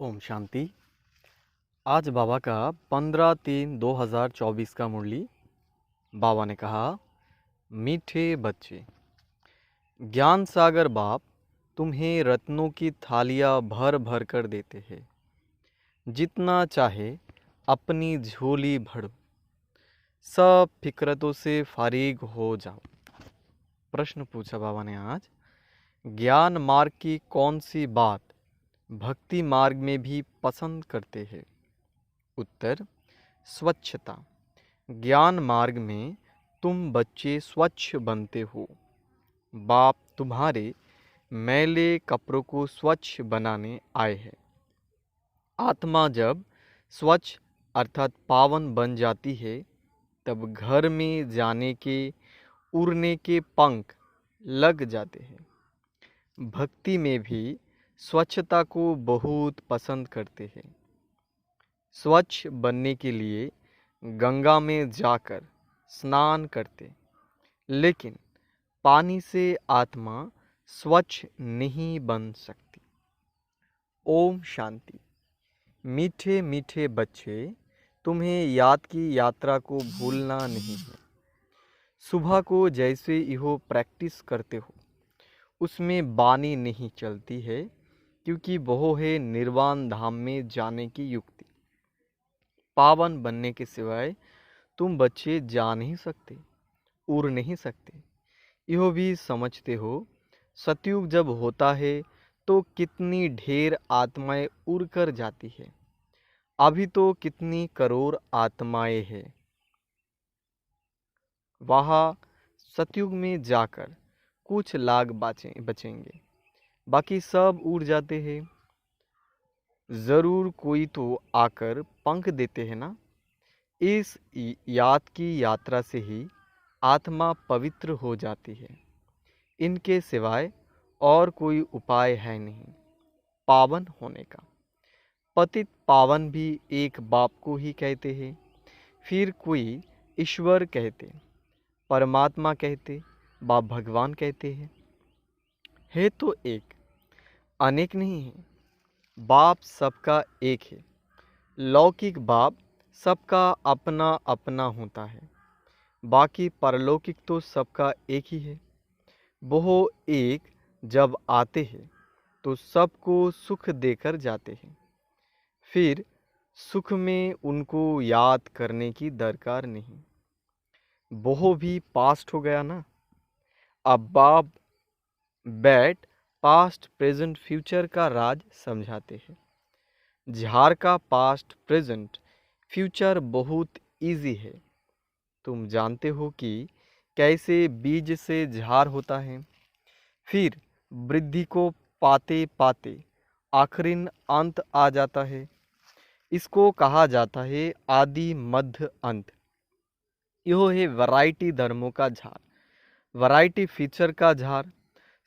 ओम शांति। आज बाबा का 15/3/2024 का मुरली। बाबा ने कहा, मीठे बच्चे, ज्ञान सागर बाप तुम्हें रत्नों की थालियां भर भर कर देते हैं। जितना चाहे अपनी झोली भरो, सब फिक्रतों से फारिग हो जाओ। प्रश्न पूछा बाबा ने आज, ज्ञान मार्ग की कौन सी बात भक्ति मार्ग में भी पसंद करते हैं? उत्तर, स्वच्छता। ज्ञान मार्ग में तुम बच्चे स्वच्छ बनते हो। बाप तुम्हारे मैले कपड़ों को स्वच्छ बनाने आए हैं। आत्मा जब स्वच्छ अर्थात पावन बन जाती है, तब घर में जाने के उड़ने के पंख लग जाते हैं। भक्ति में भी स्वच्छता को बहुत पसंद करते हैं। स्वच्छ बनने के लिए गंगा में जाकर स्नान करते, लेकिन पानी से आत्मा स्वच्छ नहीं बन सकती। ओम शांति। मीठे मीठे बच्चे, तुम्हें याद की यात्रा को भूलना नहीं है। सुबह को जैसे इहो प्रैक्टिस करते हो, उसमें बानी नहीं चलती है, क्योंकि वह है निर्वाण धाम में जाने की युक्ति। पावन बनने के सिवाय तुम बच्चे जा नहीं सकते, उड़ नहीं सकते। यह भी समझते हो, सतयुग जब होता है तो कितनी ढेर आत्माएं उड़ कर जाती है। अभी तो कितनी करोड़ आत्माएं हैं। वहाँ सतयुग में जाकर कुछ लाख बचेंगे, बाकी सब उड़ जाते हैं। ज़रूर कोई तो आकर पंख देते हैं ना। इस याद की यात्रा से ही आत्मा पवित्र हो जाती है। इनके सिवाय और कोई उपाय है नहीं पावन होने का। पतित पावन भी एक बाप को ही कहते हैं, फिर कोई ईश्वर कहते, परमात्मा कहते, बाप भगवान कहते हैं। है तो एक, अनेक नहीं है। बाप सबका एक है। लौकिक बाप सबका अपना अपना होता है, बाकी परलौकिक तो सबका एक ही है। वो एक जब आते हैं तो सबको सुख देकर जाते हैं। फिर सुख में उनको याद करने की दरकार नहीं। वो भी पास्ट हो गया ना। अब बाप बैठ पास्ट प्रेजेंट फ्यूचर का राज समझाते हैं। झार का पास्ट प्रेजेंट फ्यूचर बहुत इजी है। तुम जानते हो कि कैसे बीज से झार होता है, फिर वृद्धि को पाते पाते आखिरीन अंत आ जाता है। इसको कहा जाता है आदि मध्य अंत। यह है वैरायटी धर्मों का झार, वैरायटी फीचर का झार।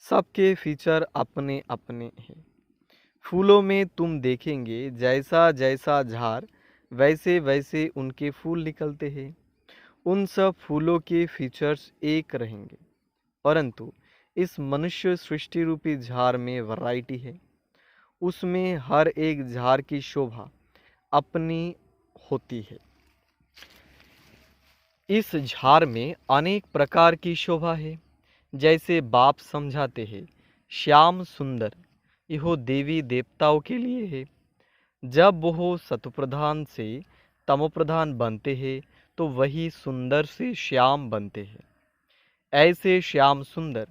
सबके फीचर अपने अपने हैं। फूलों में तुम देखेंगे जैसा जैसा झार, वैसे वैसे उनके फूल निकलते हैं। उन सब फूलों के फीचर्स एक रहेंगे, परंतु इस मनुष्य सृष्टि रूपी झार में वैरायटी है। उसमें हर एक झार की शोभा अपनी होती है। इस झार में अनेक प्रकार की शोभा है। जैसे बाप समझाते हैं, श्याम सुंदर यह देवी देवताओं के लिए है। जब वो सतप्रधान से तमोप्रधान बनते हैं तो वही सुंदर से श्याम बनते हैं। ऐसे श्याम सुंदर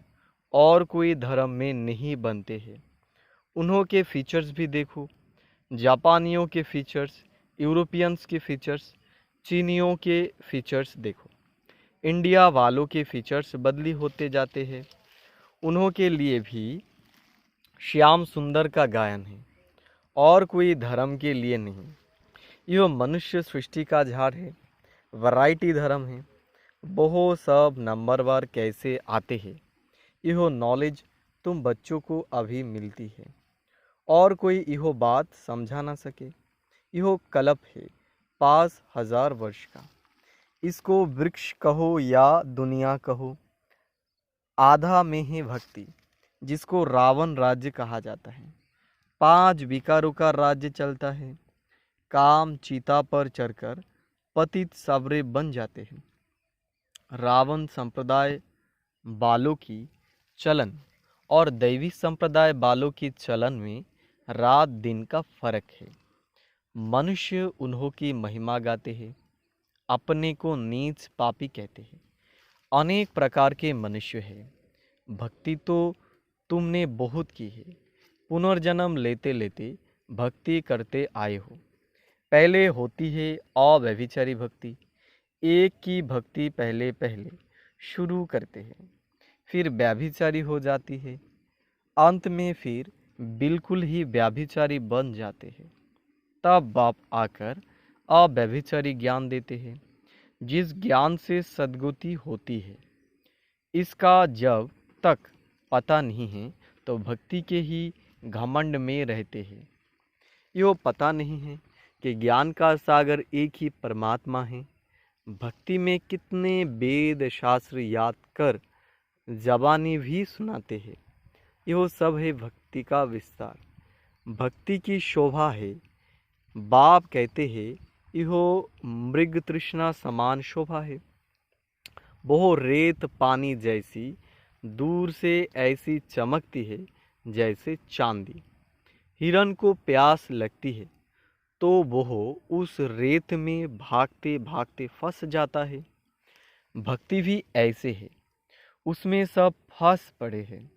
और कोई धर्म में नहीं बनते हैं। उन्हों के फीचर्स भी देखो। जापानियों के फीचर्स, यूरोपियंस के फीचर्स, चीनियों के फीचर्स देखो। इंडिया वालों के फीचर्स बदली होते जाते हैं। उन्हों के लिए भी श्याम सुंदर का गायन है, और कोई धर्म के लिए नहीं। यह मनुष्य सृष्टि का झाड़ है, वैरायटी धर्म है। बहुत सब नंबरवार कैसे आते हैं, यह नॉलेज तुम बच्चों को अभी मिलती है, और कोई यह बात समझा ना सके। यह कल्प है 5000 वर्ष का। इसको वृक्ष कहो या दुनिया कहो। आधा में है भक्ति, जिसको रावण राज्य कहा जाता है। 5 विकारों का राज्य चलता है। काम चीता पर चढ़कर पतित सावरे बन जाते हैं। रावण संप्रदाय बालों की चलन और दैवी संप्रदाय बालों की चलन में रात दिन का फर्क है। मनुष्य उन्हों की महिमा गाते हैं, अपने को नीच पापी कहते हैं। अनेक प्रकार के मनुष्य हैं। भक्ति तो तुमने बहुत की है। पुनर्जन्म लेते लेते भक्ति करते आए हो। पहले होती है अव्यभिचारी भक्ति। एक की भक्ति पहले पहले शुरू करते हैं, फिर व्यभिचारी हो जाती है, अंत में फिर बिल्कुल ही व्यभिचारी बन जाते हैं। तब बाप आकर अव्यभिचारी ज्ञान देते हैं, जिस ज्ञान से सद्गति होती है। इसका जब तक पता नहीं है तो भक्ति के ही घमंड में रहते हैं। यो पता नहीं है कि ज्ञान का सागर एक ही परमात्मा है। भक्ति में कितने वेद शास्त्र याद कर जबानी भी सुनाते हैं। यह सब है भक्ति का विस्तार। भक्ति की शोभा है। बाप कहते हैं यह मृग तृष्णा समान शोभा है। वो रेत पानी जैसी दूर से ऐसी चमकती है जैसे चांदी। हिरण को प्यास लगती है तो वह उस रेत में भागते भागते फंस जाता है। भक्ति भी ऐसे है। उसमें सब फंस पड़े हैं।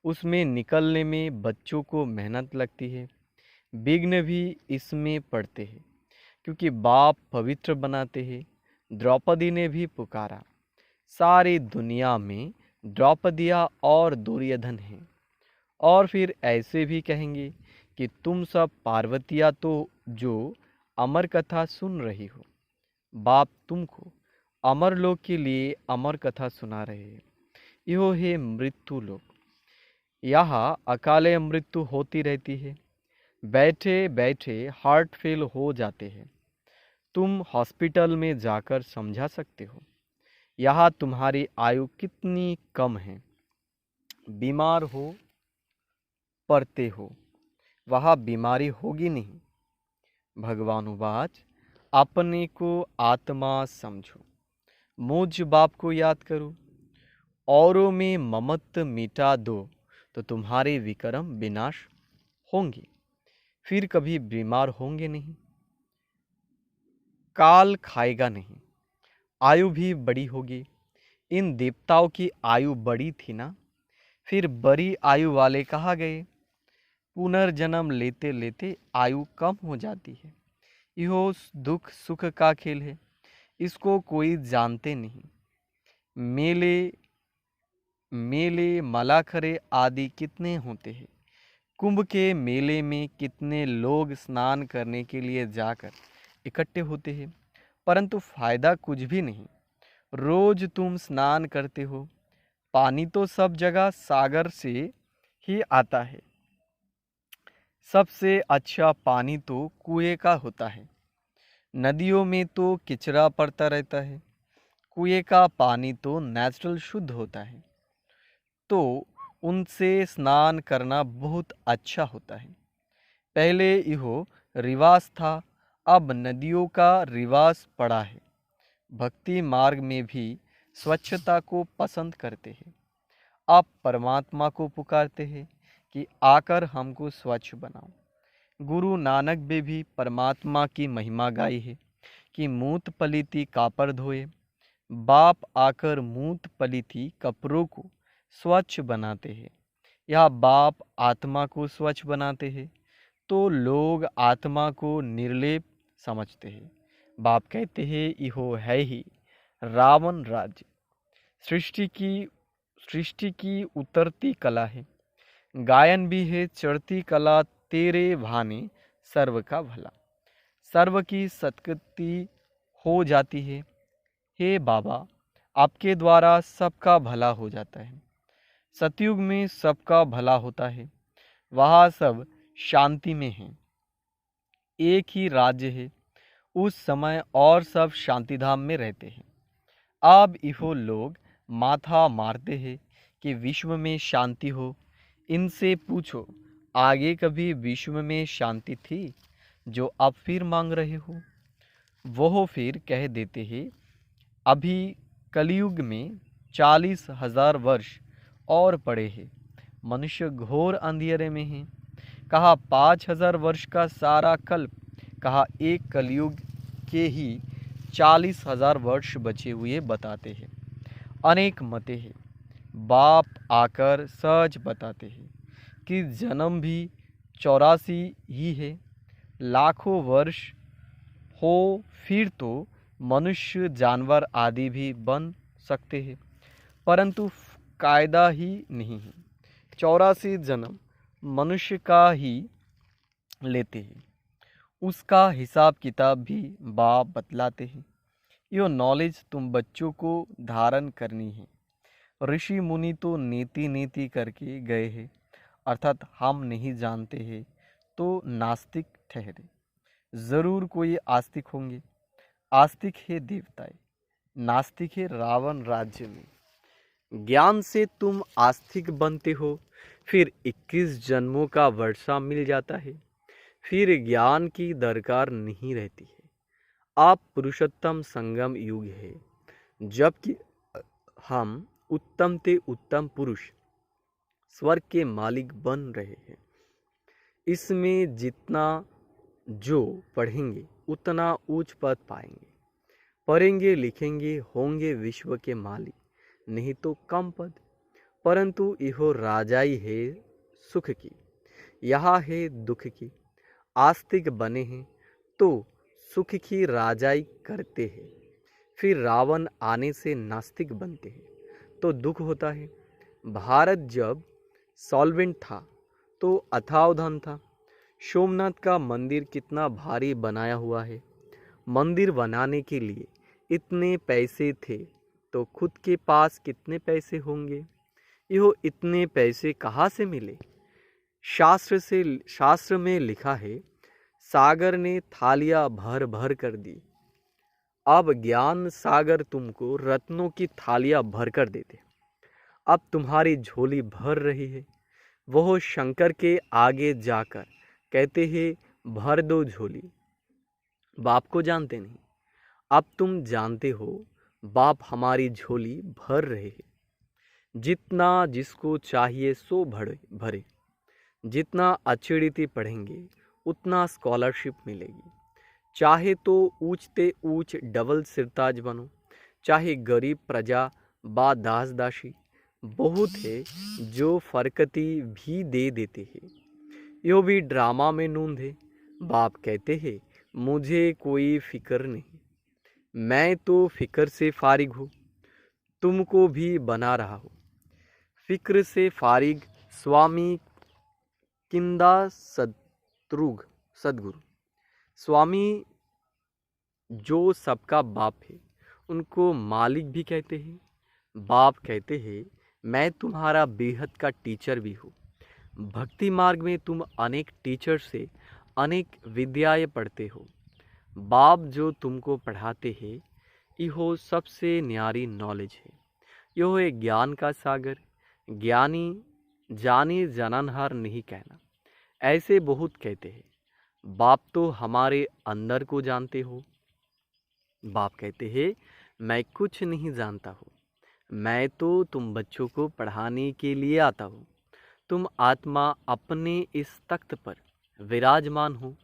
उसमें निकलने में बच्चों को मेहनत लगती है। विघ्न भी इसमें पड़ते हैं, क्योंकि बाप पवित्र बनाते हैं। द्रौपदी ने भी पुकारा, सारी दुनिया में द्रौपदिया और दुर्योधन हैं। और फिर ऐसे भी कहेंगे कि तुम सब पार्वतिया तो जो अमर कथा सुन रही हो। बाप तुमको अमर लोक के लिए अमर कथा सुना रहे हैं। यो है मृत्यु लोक। यहाँ अकाले मृत्यु होती रहती है। बैठे बैठे हार्ट फेल हो जाते हैं। तुम हॉस्पिटल में जाकर समझा सकते हो यहाँ तुम्हारी आयु कितनी कम है। बीमार हो पड़ते हो, वहाँ बीमारी होगी नहीं। भगवान उवाच, अपने को आत्मा समझो, मुझ बाप को याद करो, औरों में ममत्व मिटा दो तो तुम्हारे विक्रम विनाश होंगे, फिर कभी बीमार होंगे नहीं। काल खाएगा नहीं, आयु भी बड़ी होगी। इन देवताओं की आयु बड़ी थी ना, फिर बड़ी आयु वाले कहा गए। पुनर्जन्म लेते लेते आयु कम हो जाती है। यह दुख सुख का खेल है, इसको कोई जानते नहीं। मेले मेले मलाखरे आदि कितने होते हैं। कुंभ के मेले में कितने लोग स्नान करने के लिए जाकर इकट्ठे होते हैं, परंतु फायदा कुछ भी नहीं। रोज तुम स्नान करते हो, पानी तो सब जगह सागर से ही आता है। सबसे अच्छा पानी तो कुएं का होता है। नदियों में तो किचरा पड़ता रहता है। कुएं का पानी तो नेचुरल शुद्ध होता है, तो उनसे स्नान करना बहुत अच्छा होता है। पहले यह रिवाज था, अब नदियों का रिवाज पड़ा है। भक्ति मार्ग में भी स्वच्छता को पसंद करते हैं। आप परमात्मा को पुकारते हैं कि आकर हमको स्वच्छ बनाओ। गुरु नानक ने भी परमात्मा की महिमा गाई है कि मूत पलीती कापर धोए। बाप आकर मूत पलीती कपड़ों को स्वच्छ बनाते हैं। यह बाप आत्मा को स्वच्छ बनाते हैं तो लोग आत्मा को निर्लेप समझते हैं। बाप कहते हैं इहो है ही रावण राज्य। सृष्टि की उतरती कला है, गायन भी है चढ़ती कला। तेरे भाने सर्व का भला, सर्व की सत्कृति हो जाती है। हे बाबा, आपके द्वारा सबका भला हो जाता है। सतयुग में सबका भला होता है, वहाँ सब शांति में है। एक ही राज्य है उस समय और सब शांतिधाम में रहते हैं। अब इहो लोग माथा मारते हैं कि विश्व में शांति हो। इनसे पूछो आगे कभी विश्व में शांति थी जो अब फिर मांग रहे हो? वो फिर कह देते हैं, अभी कलयुग में 40,000 वर्ष और पड़े हैं, मनुष्य घोर अंधेरे में है। कहा 5,000 वर्ष का सारा कल्प, कहा एक कलयुग के ही 40,000 वर्ष बचे हुए बताते हैं। अनेक मते हैं। बाप आकर सच बताते हैं कि जन्म भी 84 ही है। लाखों वर्ष हो फिर तो मनुष्य जानवर आदि भी बन सकते हैं, परंतु कायदा ही नहीं है। 84 जन्म मनुष्य का ही लेते हैं, उसका हिसाब किताब भी बाप बतलाते हैं। यो नॉलेज तुम बच्चों को धारण करनी है। ऋषि मुनि तो नीति नीति करके गए हैं, अर्थात हम नहीं जानते हैं तो नास्तिक ठहरे। जरूर कोई आस्तिक होंगे। आस्तिक है देवताएं, नास्तिक है रावण राज्य में। ज्ञान से तुम आस्तिक बनते हो, फिर 21 जन्मों का वर्षा मिल जाता है, फिर ज्ञान की दरकार नहीं रहती है। आप पुरुषोत्तम संगम युग है, जबकि हम उत्तम ते उत्तम पुरुष स्वर्ग के मालिक बन रहे हैं। इसमें जितना जो पढ़ेंगे उतना उच्च पद पाएंगे। पढ़ेंगे लिखेंगे होंगे विश्व के मालिक, नहीं तो कम पद। परंतु इहो राजाई है सुख की, यहाँ है दुख की। आस्तिक बने हैं तो सुख की राजाई करते हैं, फिर रावण आने से नास्तिक बनते हैं तो दुख होता है। भारत जब सॉल्वेंट था तो अथाह धन था। सोमनाथ का मंदिर कितना भारी बनाया हुआ है। मंदिर बनाने के लिए इतने पैसे थे तो खुद के पास कितने पैसे होंगे? यो इतने पैसे कहाँ से मिले? शास्त्र में लिखा है, सागर ने थालियां भर भर कर दी। अब ज्ञान सागर तुमको रत्नों की थालियां भर कर देते। अब तुम्हारी झोली भर रही है। वह शंकर के आगे जाकर कहते हैं भर दो झोली। बाप को जानते नहीं, अब तुम जानते हो बाप हमारी झोली भर रहे हैं। जितना जिसको चाहिए सो भरे। जितना अच्छी रीति पढ़ेंगे उतना स्कॉलरशिप मिलेगी। चाहे तो ऊंचते ऊंच डबल सिरताज बनो, चाहे गरीब प्रजा बा दास दासी। बहुत है जो फरकती भी दे देते हैं। यो भी ड्रामा में नूंद है। बाप कहते हैं मुझे कोई फिक्र नहीं, मैं तो फिक्र से फारिग हूँ, तुमको भी बना रहा हूँ। फिक्र से फारिग स्वामी किंदा सदगुरु। स्वामी जो सबका बाप है उनको मालिक भी कहते हैं। बाप कहते हैं मैं तुम्हारा बेहद का टीचर भी हूँ। भक्ति मार्ग में तुम अनेक टीचर से अनेक विद्याएं पढ़ते हो। बाप जो तुमको पढ़ाते हैं यहो सबसे न्यारी नॉलेज है। यह है ज्ञान का सागर। ज्ञानी जाने जाननहार नहीं कहना। ऐसे बहुत कहते हैं, बाप तो हमारे अंदर को जानते हो। बाप कहते हैं मैं कुछ नहीं जानता हूँ, मैं तो तुम बच्चों को पढ़ाने के लिए आता हूँ। तुम आत्मा अपने इस तख्त पर विराजमान हो,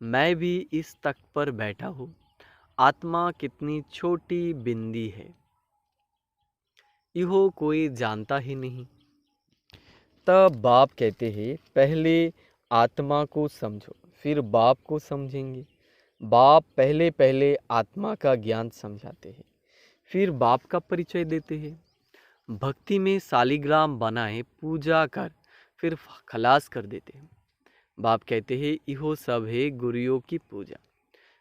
मैं भी इस तख्त पर बैठा हूँ। आत्मा कितनी छोटी बिंदी है, इहो कोई जानता ही नहीं। तब बाप कहते हैं पहले आत्मा को समझो, फिर बाप को समझेंगे। बाप पहले पहले आत्मा का ज्ञान समझाते हैं, फिर बाप का परिचय देते हैं। भक्ति में सालिग्राम बनाए पूजा कर फिर खलास कर देते हैं। बाप कहते हैं इहो सब है गुरुओं की पूजा।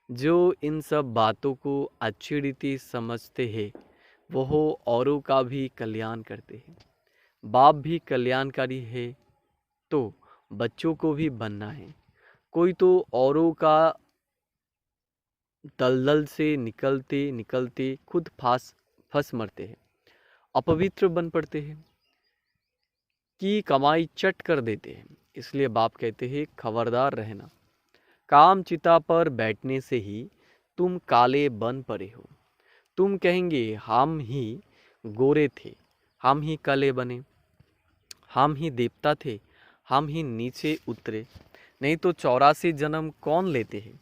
जो इन सब बातों को अच्छी रीति समझते हैं वह औरों का भी कल्याण करते हैं। बाप भी कल्याणकारी है तो बच्चों को भी बनना है। कोई तो औरों का दलदल से निकलते निकलते खुद फंस मरते हैं, अपवित्र बन पड़ते हैं, कि कमाई चट कर देते हैं। इसलिए बाप कहते हैं खबरदार रहना। काम चिता पर बैठने से ही तुम काले बन पड़े हो। तुम कहेंगे हम ही गोरे थे, हम ही काले बने, हम ही देवता थे, हम ही नीचे उतरे, नहीं तो 84 जन्म कौन लेते हैं।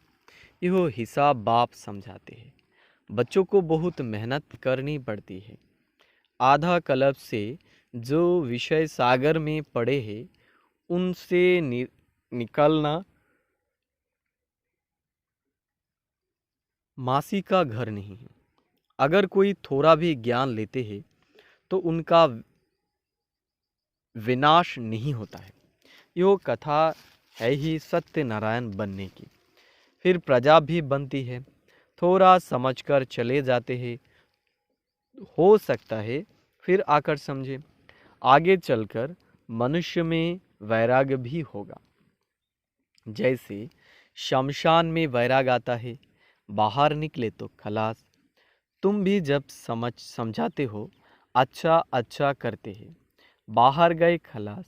यह हिसाब बाप समझाते हैं। बच्चों को बहुत मेहनत करनी पड़ती है। आधा कल्प से जो विषय सागर में पड़े हैं उनसे निकलना मासी का घर नहीं है। अगर कोई थोड़ा भी ज्ञान लेते हैं तो उनका विनाश नहीं होता है। यह कथा है ही सत्यनारायण बनने की। फिर प्रजा भी बनती है। थोड़ा समझकर चले जाते हैं, हो सकता है फिर आकर समझे। आगे चलकर मनुष्य में वैराग्य भी होगा। जैसे शमशान में वैराग आता है, बाहर निकले तो खलास। तुम भी जब समझाते हो, अच्छा अच्छा करते हैं, बाहर गए खलास।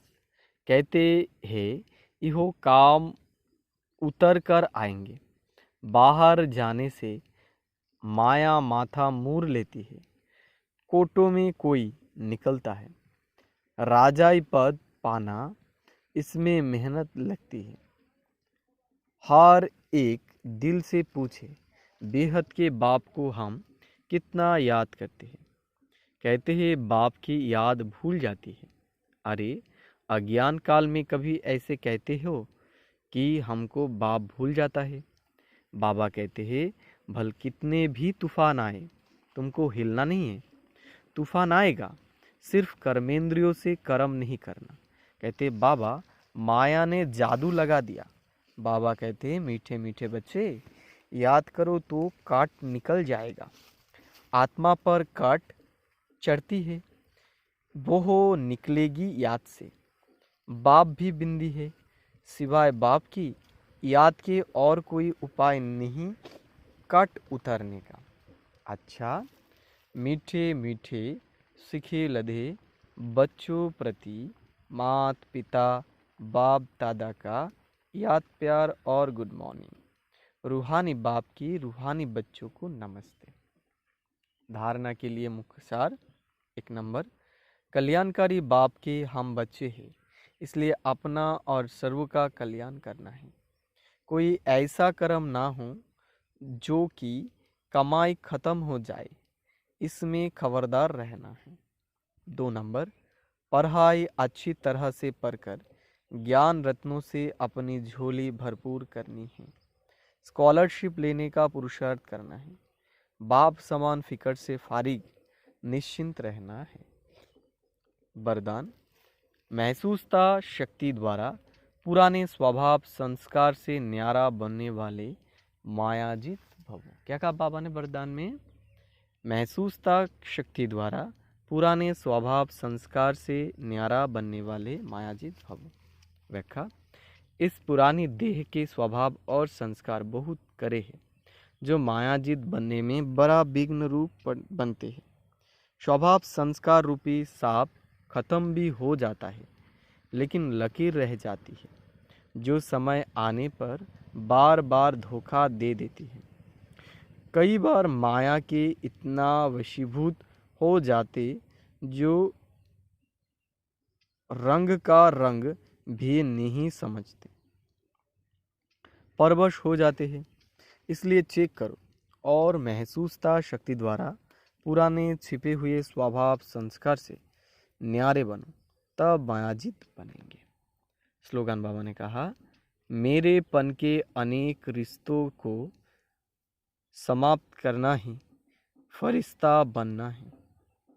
कहते हैं इहो काम उतर कर आएंगे। बाहर जाने से माया माथा मूर लेती है। कोटों में कोई निकलता है। राजाई पद पाना, इसमें मेहनत लगती है। हर एक दिल से पूछे, बेहद के बाप को हम कितना याद करते हैं। कहते हैं बाप की याद भूल जाती है। अरे अज्ञान काल में कभी ऐसे कहते हो कि हमको बाप भूल जाता है। बाबा कहते हैं भल कितने भी तूफान आए तुमको हिलना नहीं है। तूफान आएगा, सिर्फ कर्मेंद्रियों से कर्म नहीं करना। कहते बाबा माया ने जादू लगा दिया। बाबा कहते मीठे मीठे बच्चे, याद करो तो काट निकल जाएगा। आत्मा पर काट चढ़ती है, वो निकलेगी याद से। बाप भी बिंदी है, सिवाय बाप की याद के और कोई उपाय नहीं काट उतरने का। अच्छा मीठे मीठे सीखे लधे बच्चों प्रति मात पिता बाप दादा का याद प्यार और गुड मॉर्निंग। रूहानी बाप की रूहानी बच्चों को नमस्ते। धारणा के लिए मुख्य सार। 1 नंबर, कल्याणकारी बाप के हम बच्चे हैं, इसलिए अपना और सर्व का कल्याण करना है। कोई ऐसा कर्म ना हो जो कि कमाई खत्म हो जाए, इसमें खबरदार रहना है। 2 नंबर, पढ़ाई अच्छी तरह से पढ़कर ज्ञान रत्नों से अपनी झोली भरपूर करनी है। स्कॉलरशिप लेने का पुरुषार्थ करना है। बाप समान फिक्र से फारिग निश्चिंत रहना है। वरदान, महसूसता शक्ति द्वारा पुराने स्वभाव संस्कार से न्यारा बनने वाले मायाजित भवो। क्या कहा बाबा ने वरदान में? महसूसता शक्ति द्वारा पुराने स्वभाव संस्कार से न्यारा बनने वाले मायाजित भवो। व्याख्या, इस पुरानी देह के स्वभाव और संस्कार बहुत करे हैं जो मायाजित बनने में बड़ा विघ्न रूप बनते हैं। स्वभाव संस्कार रूपी सांप खत्म भी हो जाता है, लेकिन लकीर रह जाती है जो समय आने पर बार बार धोखा दे देती है। कई बार माया के इतना वशीभूत हो जाते जो रंग का रंग भी नहीं समझते, परवश हो जाते हैं। इसलिए चेक करो और महसूसता शक्ति द्वारा पुराने छिपे हुए स्वभाव संस्कार से न्यारे बनो, तब मायाजित बनेंगे। स्लोगन बाबा ने कहा, मेरे पन के अनेक रिश्तों को समाप्त करना ही फरिश्ता बनना है।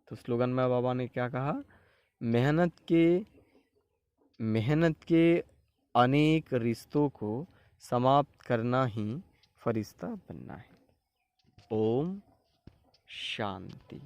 तो स्लोगन में बाबा ने क्या कहा? मेहनत के अनेक रिश्तों को समाप्त करना ही फरिश्ता बनना है। ओम शांति।